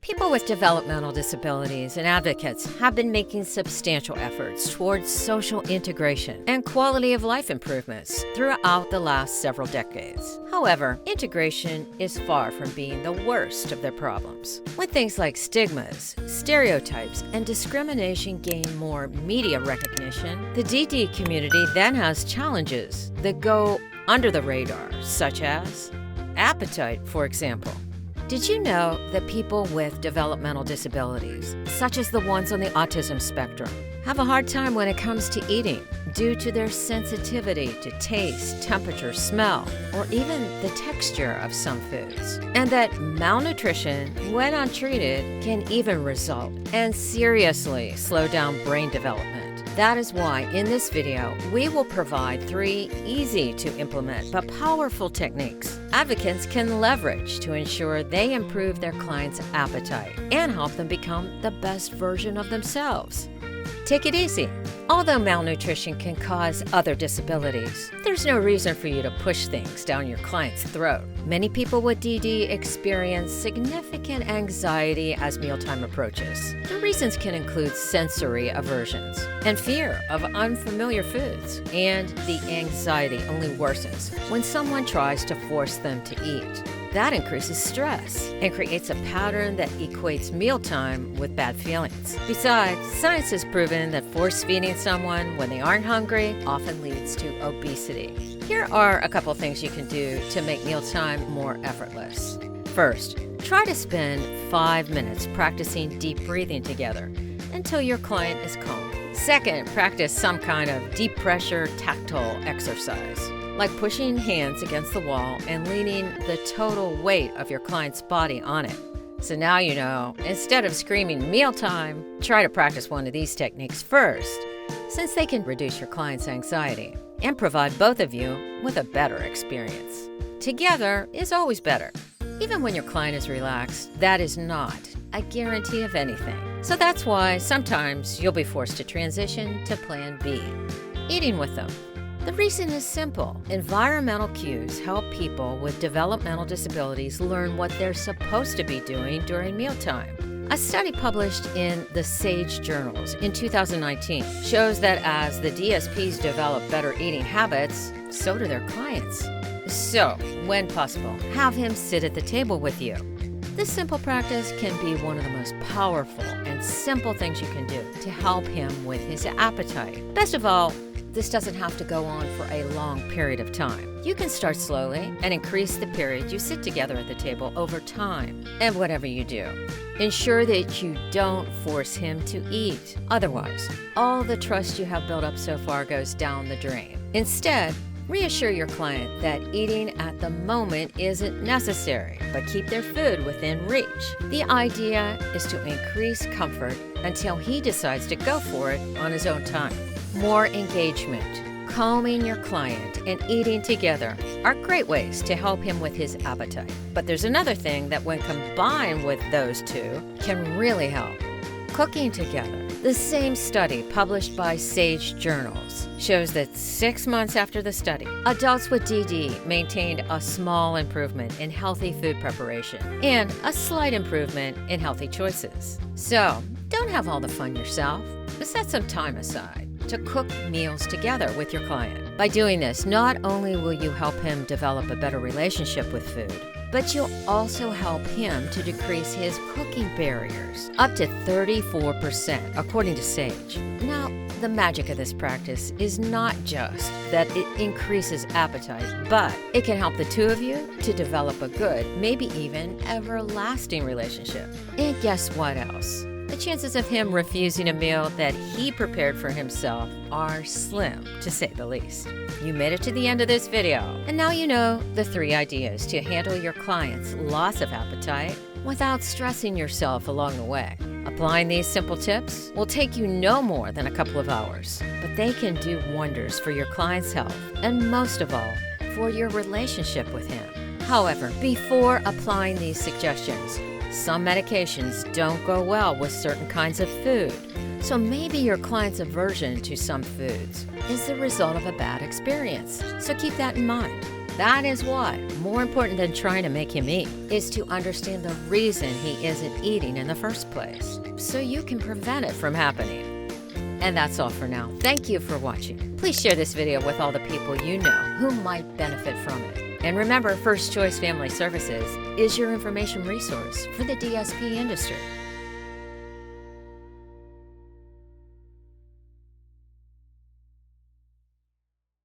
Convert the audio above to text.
People with developmental disabilities and advocates have been making substantial efforts towards social integration and quality of life improvements throughout the last several decades. However, integration is far from being the worst of their problems. When things like stigmas, stereotypes, and discrimination gain more media recognition, the DD community then has challenges that go under the radar, such as appetite, for example. Did you know that people with developmental disabilities, such as the ones on the autism spectrum, have a hard time when it comes to eating due to their sensitivity to taste, temperature, smell, or even the texture of some foods? And that malnutrition, when untreated, can even result and seriously slow down brain development. That is why in this video, we will provide 3 easy to implement but powerful techniques advocates can leverage to ensure they improve their clients' appetite and help them become the best version of themselves. Take it easy. Although malnutrition can cause other disabilities, there's no reason for you to push things down your client's throat. Many people with DD experience significant anxiety as mealtime approaches. The reasons can include sensory aversions and fear of unfamiliar foods, and the anxiety only worsens when someone tries to force them to eat. That increases stress and creates a pattern that equates mealtime with bad feelings. Besides, science has proven that force-feeding someone when they aren't hungry often leads to obesity. Here are a couple things you can do to make mealtime more effortless. First, try to spend 5 minutes practicing deep breathing together until your client is calm. Second, practice some kind of deep pressure tactile exercise, like pushing hands against the wall and leaning the total weight of your client's body on it. So now you know, instead of screaming mealtime, try to practice one of these techniques first, since they can reduce your client's anxiety and provide both of you with a better experience. Together is always better. Even when your client is relaxed, that is not a guarantee of anything. So that's why sometimes you'll be forced to transition to plan B, eating with them. The reason is simple. Environmental cues help people with developmental disabilities learn what they're supposed to be doing during mealtime. A study published in the SAGE journals in 2019 shows that as the DSPs develop better eating habits, so do their clients. So, when possible, have him sit at the table with you. This simple practice can be one of the most powerful and simple things you can do to help him with his appetite. Best of all, this doesn't have to go on for a long period of time. You can start slowly and increase the period you sit together at the table over time. And whatever you do, ensure that you don't force him to eat. Otherwise, all the trust you have built up so far goes down the drain. Instead, reassure your client that eating at the moment isn't necessary, but keep their food within reach. The idea is to increase comfort until he decides to go for it on his own time. More engagement, calming your client, and eating together are great ways to help him with his appetite. But there's another thing that when combined with those two can really help: cooking together. The same study published by SAGE journals shows that 6 months after the study, adults with DD maintained a small improvement in healthy food preparation and a slight improvement in healthy choices. So, don't have all the fun yourself, but set some time aside to cook meals together with your client. By doing this, not only will you help him develop a better relationship with food, but you'll also help him to decrease his cooking barriers up to 34%, according to SAGE. Now, the magic of this practice is not just that it increases appetite, but it can help the two of you to develop a good, maybe even everlasting relationship. And guess what else? The chances of him refusing a meal that he prepared for himself are slim, to say the least. You made it to the end of this video, and now you know the 3 ideas to handle your client's loss of appetite without stressing yourself along the way. Applying these simple tips will take you no more than a couple of hours, but they can do wonders for your client's health, and most of all, for your relationship with him. However, before applying these suggestions, some medications don't go well with certain kinds of food, so maybe your client's aversion to some foods is the result of a bad experience. So keep that in mind. That is why, more important than trying to make him eat, is to understand the reason he isn't eating in the first place, so you can prevent it from happening. And that's all for now. Thank you for watching. Please share this video with all the people you know who might benefit from it. And remember, First Choice Family Services is your information resource for the DSP industry.